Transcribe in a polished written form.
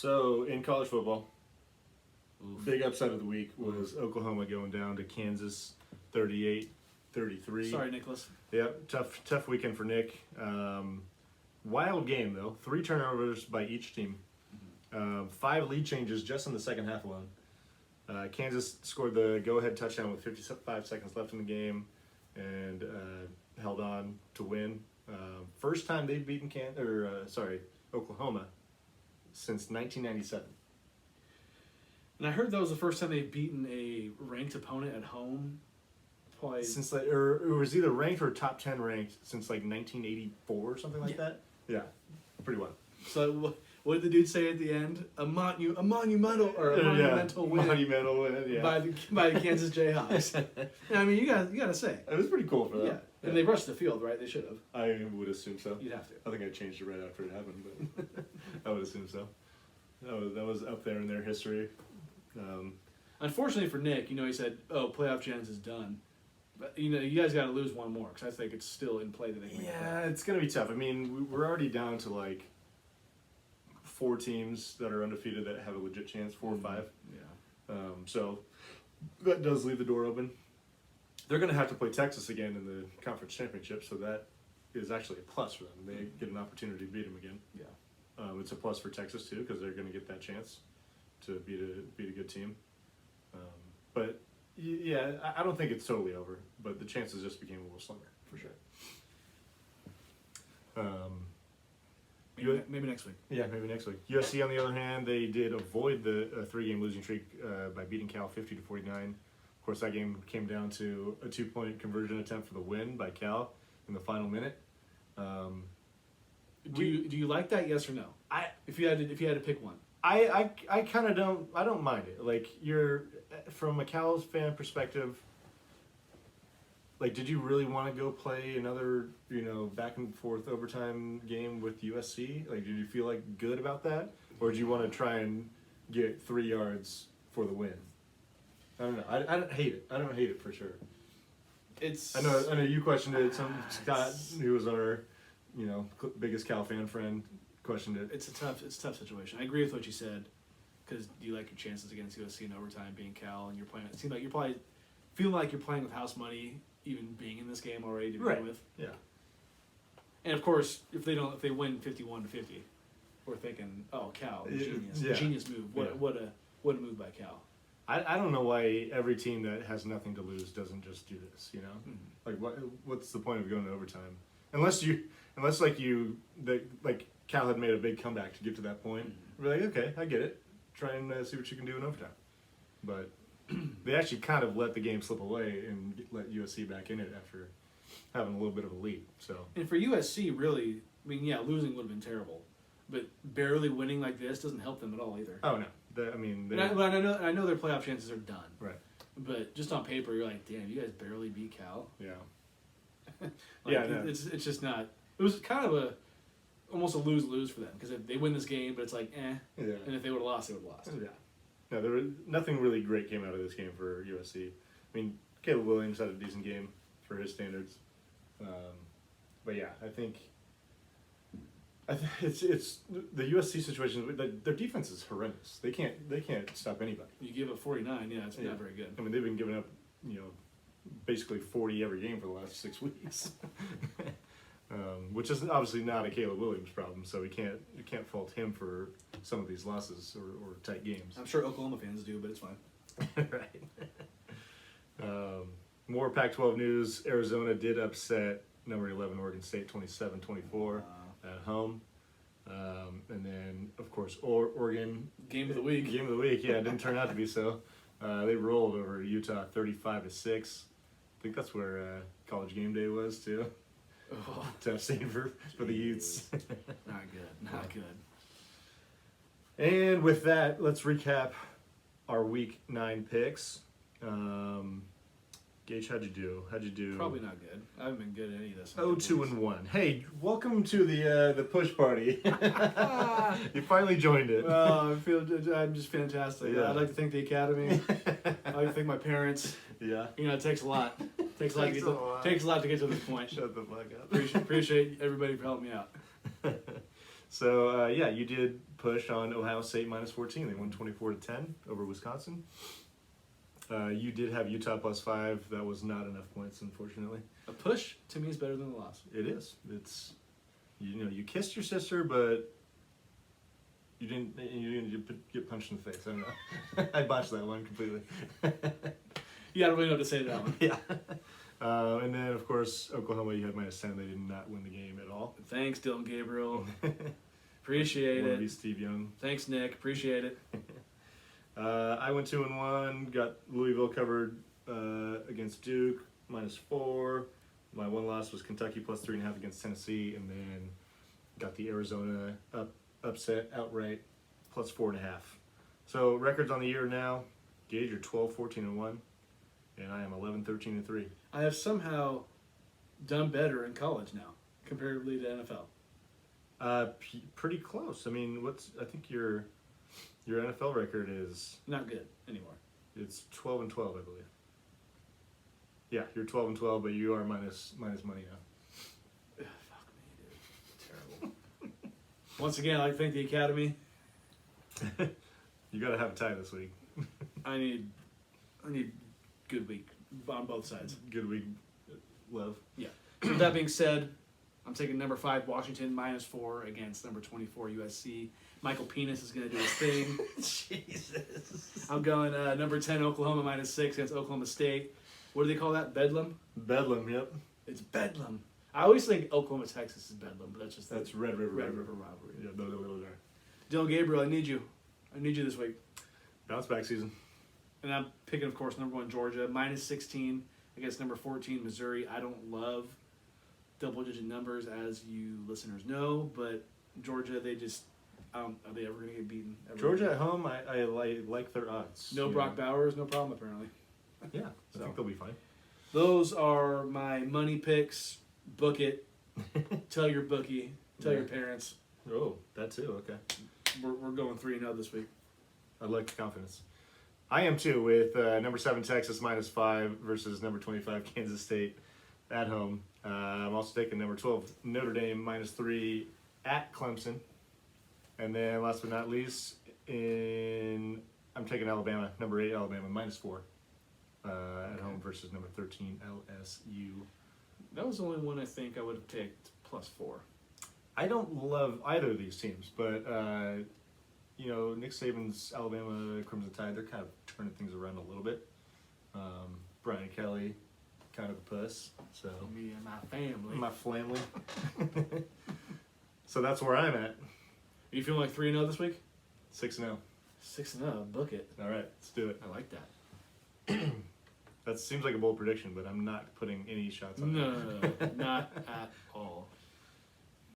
So, in college football, Oof. big upset of the week was Oklahoma going down to Kansas 38-33. Sorry, Nicholas. Yep, tough weekend for Nick. Wild game, though. 3 turnovers by each team. 5 lead changes just in the second half alone. Kansas scored the go-ahead touchdown with 55 seconds left in the game and held on to win. First time they've beaten Oklahoma since 1997. And I heard that was the first time they've beaten a ranked opponent at home. Probably. Since or it was either ranked or top 10 ranked since like 1984 or something like that. Yeah, pretty well. So what did the dude say at the end? A monumental win. Monumental win, yeah. by the Kansas Jayhawks. And I mean, you gotta say. It was pretty cool for them. Yeah. And they rushed the field, right? They should have. I would assume so. You'd have to. I think I changed it right after it happened, but I would assume so. That was up there in their history. Unfortunately for Nick, he said, "Oh, playoff chance is done." But you guys got to lose one more because I think it's still in play that they can make it Yeah, back. it's gonna be tough. I mean, we're already down to like 4 teams that are undefeated that have a legit chance, 4 or 5. Yeah. So that does leave the door open. They're gonna have to play Texas again in the conference championship, so that is actually a plus for them. They get an opportunity to beat them again. Yeah. It's a plus for Texas too because they're going to get that chance to beat a good team. But yeah, I don't think it's totally over. But the chances just became a little slimmer for sure. Maybe next week. Yeah, maybe next week. USC on the other hand, they did avoid the 3-game losing streak by beating Cal 50-49. Of course, that game came down to a 2-point conversion attempt for the win by Cal in the final minute. Do you like that? Yes or no? If you had to pick one. I kind of don't. I don't mind it. Like you're from a Cal's fan perspective. Like, did you really want to go play another back and forth overtime game with USC? Like, did you feel like good about that, or did you want to try and get 3 yards for the win? I don't know. I don't hate it. I don't hate it for sure. I know you questioned it. Scott, who was our biggest Cal fan friend, questioned it. It's a tough situation. I agree with what you said because you like your chances against USC in overtime being Cal, and you're playing. It seems like you're probably feeling like you're playing with house money, even being in this game already to begin with. Yeah. And of course, if they win 51-50, we're thinking, oh, Cal, genius move. What a move by Cal. I don't know why every team that has nothing to lose doesn't just do this. Like what's the point of going to overtime? Unless Cal had made a big comeback to get to that point. We're like, okay, I get it. Try and see what you can do in overtime. But they actually kind of let the game slip away and let USC back in it after having a little bit of a lead. So. And for USC, really, I mean, yeah, losing would have been terrible, but barely winning like this doesn't help them at all either. Oh no, I know their playoff chances are done. Right. But just on paper, you're like, damn, you guys barely beat Cal. Yeah. It's just not. It was kind of almost a lose-lose for them because they win this game, but it's like, eh. Yeah. And if they would have lost, they would have lost. Yeah. No, there was nothing really great came out of this game for USC. I mean, Caleb Williams had a decent game for his standards. But yeah, I think it's the USC situation. Their defense is horrendous. They can't stop anybody. You give up 49, it's not very good. I mean, they've been giving up basically 40 every game for the last 6 weeks, which is obviously not a Caleb Williams problem. So you can't fault him for some of these losses or tight games. I'm sure Oklahoma fans do, but it's fine. Right. More Pac-12 news. Arizona did upset number 11 Oregon State 27-24 at home. And then, of course, Oregon. Game of the week. Game of the week, yeah. It didn't turn out to be so. They rolled over Utah 35-6. I think that's where College Game Day was, too. Oh, Tough scene for the Utes. Not good. And with that, let's recap our Week 9 picks. Gage, how'd you do? Probably not good. I haven't been good at any of this. 2-1. Hey, welcome to the push party. You finally joined it. Well, I'm just fantastic. Yeah. I'd like to thank the Academy. I'd like to thank my parents. Yeah. It takes a lot. Takes a lot to get to this point. Shut the fuck up. Appreciate everybody for helping me out. So, you did push on Ohio State -14. They won 24-10 over Wisconsin. You did have Utah +5. That was not enough points, unfortunately. A push to me is better than a loss. It is. It's, you kissed your sister, but you didn't get punched in the face. I don't know. I botched that one completely. You gotta really know to say that one. Yeah. And then, of course, Oklahoma, you had -10. They did not win the game at all. Thanks, Dylan Gabriel. Appreciate Wanna be it. Steve Young. Thanks, Nick. Appreciate it. I went 2-1. Got Louisville covered against Duke -4. My one loss was Kentucky +3.5 against Tennessee, and then got the Arizona upset outright +4.5. So records on the year now: Gage, you're 12-14-1, and I am 11-13-3. I have somehow done better in college now, comparatively to NFL. Pretty close. I mean, I think your NFL record is Not good anymore. it's 12-12, I believe. Yeah, you're 12-12, but you are minus money now. Ugh, fuck me, dude. Terrible. Once again, I thank the Academy. You got to have a tie this week. I need good week on both sides. Good week, love. Yeah. With that being said, I'm taking number 5 Washington -4 against number 24 USC. Michael Penis is going to do his thing. Jesus. I'm going number 10 Oklahoma -6 against Oklahoma State. What do they call that? Bedlam? Bedlam, yep. It's Bedlam. I always think Oklahoma Texas is Bedlam, but that's just That's the Red River. Red River rivalry. Yeah, those are Dylan Gabriel, I need you. I need you this week. bounce back season. And I'm picking, of course, number 1 Georgia -16 against number 14 Missouri. I don't love double-digit numbers, as you listeners know, but Georgia, they just, are they ever going to get beaten? Ever Georgia at home, I like their odds. No You Brock know. Bowers, no problem apparently. Yeah, I think they'll be fine. Those are my money picks. Book it. Tell your bookie. Tell your parents. Oh, that too. Okay. We're going 3-0 this week. I like the confidence. I am too, with number 7 Texas -5 versus number 25 Kansas State at home. I'm also taking number 12 Notre Dame -3 at Clemson. And then last but not least, I'm taking Alabama, number 8 Alabama -4 at home versus number 13 LSU. That was the only one I think I would have taken +4. I don't love either of these teams, but Nick Saban's Alabama Crimson Tide, they're kind of turning things around a little bit. Brian Kelly, kind of a puss, so Me and my family. my family. So that's where I'm at. Are you feeling like 3-0 this week? 6-0. 6-0. Book it. All right, let's do it. I like that. That seems like a bold prediction, but I'm not putting any shots on it. No, not at all.